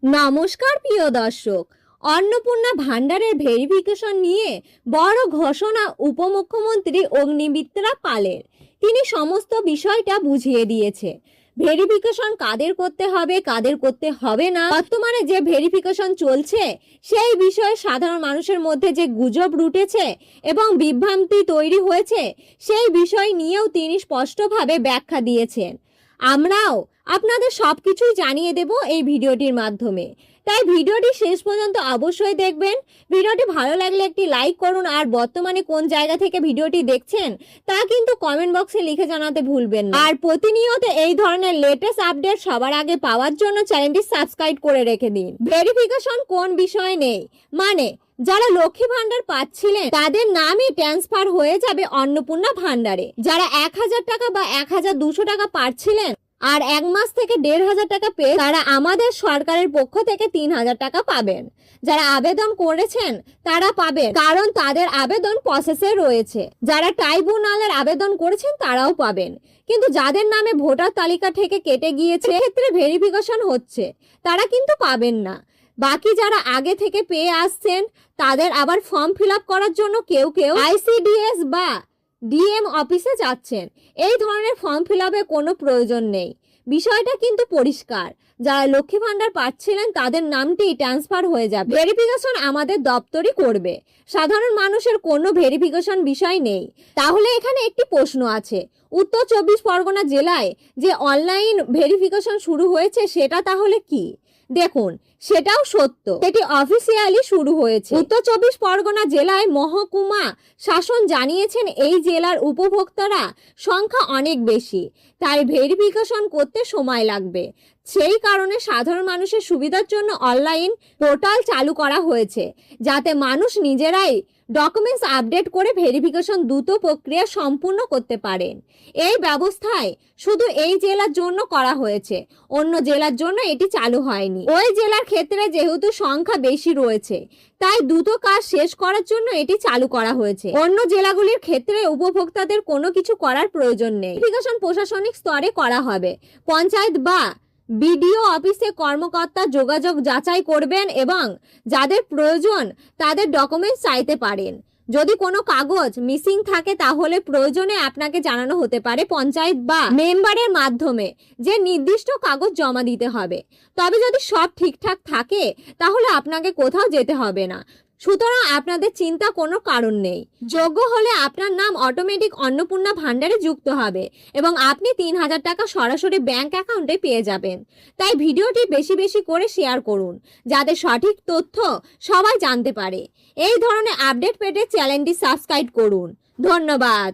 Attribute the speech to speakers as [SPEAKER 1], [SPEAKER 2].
[SPEAKER 1] নমস্কার প্রিয় দর্শক, অন্নপূর্ণা ভান্ডারের ভেরিফিকেশন নিয়ে বড় ঘোষণা উপমুখ্যমন্ত্রী অগ্নিমিত্রা পালের। তিনি সমস্ত বিষয়টা বুঝিয়ে দিয়েছে। ভেরিফিকেশন কাদের করতে হবে, কাদের করতে হবে না, বর্তমানে যে ভেরিফিকেশন চলছে সেই বিষয়ে সাধারণ মানুষের মধ্যে যে গুজব রুটেছে এবং বিভ্রান্তি তৈরি হয়েছে সেই বিষয় নিয়েও তিনি স্পষ্টভাবে ব্যাখ্যা দিয়েছেন। আমরাও আপনাদের সবকিছুই জানিয়ে দেব এই ভিডিওটির মাধ্যমে, তাই ভিডিওটি শেষ পর্যন্ত অবশ্যই দেখবেন। ভিডিওটি ভালো লাগলে একটি লাইক করুন, আর বর্তমানে কোন জায়গা থেকে ভিডিওটি দেখছেন তা কিন্তু কমেন্ট বক্সে লিখে জানাতে ভুলবেন না। আর প্রতিনিয়ত এই ধরনের লেটেস্ট আপডেট সবার আগে পাওয়ার জন্য চ্যানেলটি সাবস্ক্রাইব করে রেখে দিন। ভেরিফিকেশন কোন বিষয় নেই, মানে যারা লক্ষ্মী ভান্ডার পাচ্ছিলেন তাদের নামই ট্রান্সফার হয়ে যাবে অন্নপূর্ণা ভান্ডারে। যারা 1000 টাকা বা 1200 টাকা পাচ্ছিলেন আর 1 মাস থেকে 1500 টাকা পেয়ে তারা আমাদের সরকারের পক্ষ থেকে 3000 টাকা পাবেন। যারা আবেদন করেছেন তারা পাবেন, কারণ তাদের আবেদন প্রসেসে রয়েছে। যারা ট্রাইব্যুনালের আবেদন করেছেন তারাও পাবেন, কিন্তু যাদের নামে ভোটার তালিকা থেকে কেটে গিয়েছে ক্ষেত্রে ভেরিফিকেশন হচ্ছে তারা কিন্তু পাবেন না। বাকি যারা আগে থেকে পেয়ে আসছেন তাদের আবার ফর্ম ফিল আপ করার জন্য কেউ আইসিডিএস বা ডিএম অফিসে যাচ্ছেন। এই ধরনের ফর্ম ফিল আপের কোনো প্রয়োজন নেই। বিষয়টা কিন্তু পরিষ্কার, যারা লক্ষ্মী ভান্ডার পাচ্ছিলেন তাদের নামটি ট্রান্সফার হয়ে যাবে। ভেরিফিকেশন আমাদের দপ্তরই করবে, সাধারণ মানুষের কোনো ভেরিফিকেশন বিষয় নেই। তাহলে এখানে একটি প্রশ্ন আছে, উত্তর 24 পরগনা জেলায় যে অনলাইন ভেরিফিকেশন শুরু হয়েছে সেটা তাহলে কি? দেখুন, সেটাও সত্য, সেটি অফিসিয়ালি শুরু হয়েছে। উত্তর 24 পরগনা জেলায় মহকুমা শাসন জানিয়েছেন এই জেলার উপভোক্তারা সংখ্যা অনেক বেশি, তাই ভেরিফিকেশন করতে সময় লাগবে। সেই কারণে সাধারণ মানুষের সুবিধার জন্য অনলাইন পোর্টাল চালু করা হয়েছে, যাতে মানুষ নিজেরাই ডকুমেন্টস আপডেট করে ভেরিফিকেশন দ্রুত প্রক্রিয়া সম্পূর্ণ করতে পারেন। এই ব্যবস্থায় শুধু এই জেলার জন্য করা হয়েছে, অন্য জেলার জন্য এটি চালু হয়নি। ওই জেলার ক্ষেত্রে যেহেতু সংখ্যা বেশি রয়েছে তাই দ্রুত কাজ শেষ করার জন্য এটি চালু করা হয়েছে। অন্য জেলাগুলির ক্ষেত্রে উপভোক্তাদের কোনো কিছু করার প্রয়োজন নেই। ভেরিফিকেশন প্রশাসনিক স্তরে করা হবে। পঞ্চায়েত বা বিডিও অফিসে কর্মকর্তা যোগাযোগ যাচাই করবেন এবং যাদের প্রয়োজন তাদের ডকুমেন্টস চাইতে পারেন। যদি কোনো কাগজ মিসিং থাকে তাহলে প্রয়োজনে আপনাকে জানানো হতে পারে পঞ্চায়েত বা মেম্বারের মাধ্যমে যে নির্দিষ্ট কাগজ জমা দিতে হবে। তবে যদি সব ঠিকঠাক থাকে তাহলে আপনাকে কোথাও যেতে হবে না, সুতরাং আপনাদের চিন্তা কোনো কারণ নেই। যোগ্য হলে আপনার নাম অটোমেটিক অন্নপূর্ণা ভান্ডারে যুক্ত হবে এবং আপনি 3000 টাকা সরাসরি ব্যাংক অ্যাকাউন্টে পেয়ে যাবেন। তাই ভিডিওটি বেশি বেশি করে শেয়ার করুন, যাতে সঠিক তথ্য সবাই জানতে পারে। এই ধরনের আপডেট পেতে চ্যানেলটি সাবস্ক্রাইব করুন। ধন্যবাদ।